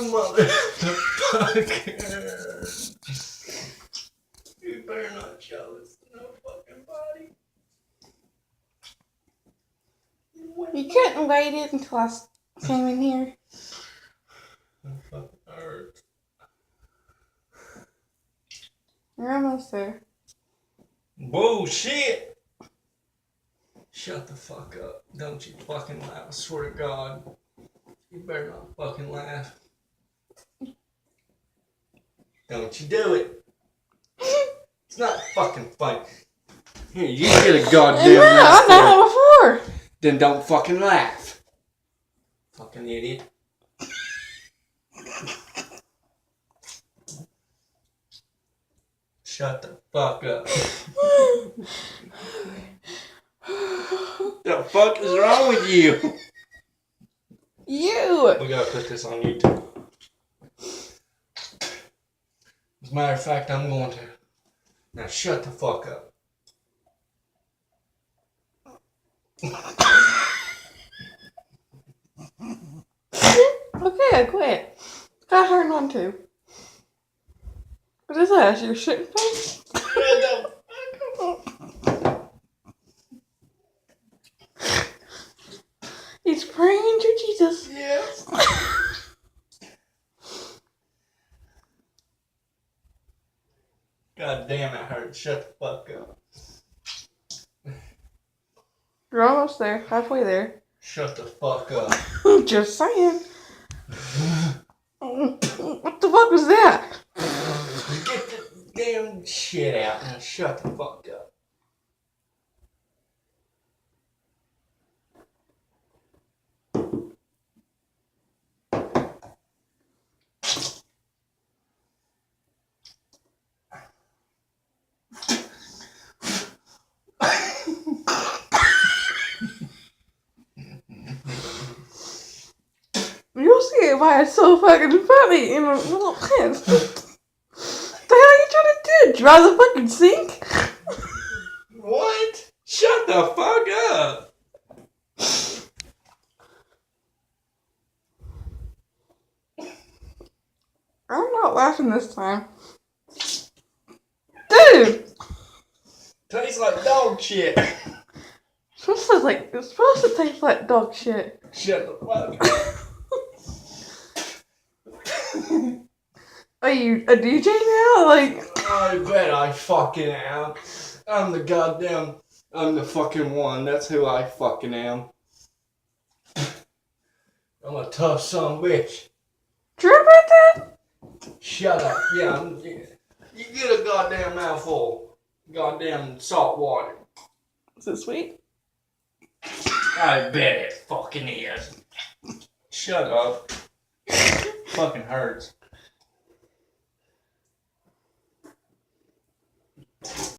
motherfucker. You better not show this to no fucking body. You couldn't wait it until I came in here. That fucking hurts. You're almost there. Bullshit! Shut the fuck up. Don't you fucking laugh. I swear to God. You better not fucking laugh. Don't you do it. It's not fucking funny. Here, you get a goddamn laugh. I've done it before. Then don't fucking laugh. Fucking idiot. Shut the fuck up. The fuck is wrong with you? You. We gotta put this on YouTube. As a matter of fact, I'm going to. Now shut the fuck up. Okay, I quit. I heard one too. What is that? Your shitting face? He's praying to Jesus. Yeah. God damn it hurts. Shut the fuck up. You're almost there. Halfway there. Shut the fuck up. Just saying. What the fuck was that? Get the damn shit out and shut the fuck up. You'll see why it's so fucking funny in a little pants. The hell are you trying to do? Dry the fucking sink? What? Shut the fuck up. I'm not laughing this time. Dude! Tastes like dog shit. It's supposed to taste like dog shit. Shut the fuck up. Are you a DJ now? I bet I fucking am. I'm the fucking one. That's who I fucking am. I'm a tough son of a bitch. Drip at that? Shut up. Yeah, you get a goddamn mouthful. Goddamn salt water. Is it sweet? I bet it fucking is. Shut up. Fucking hurts.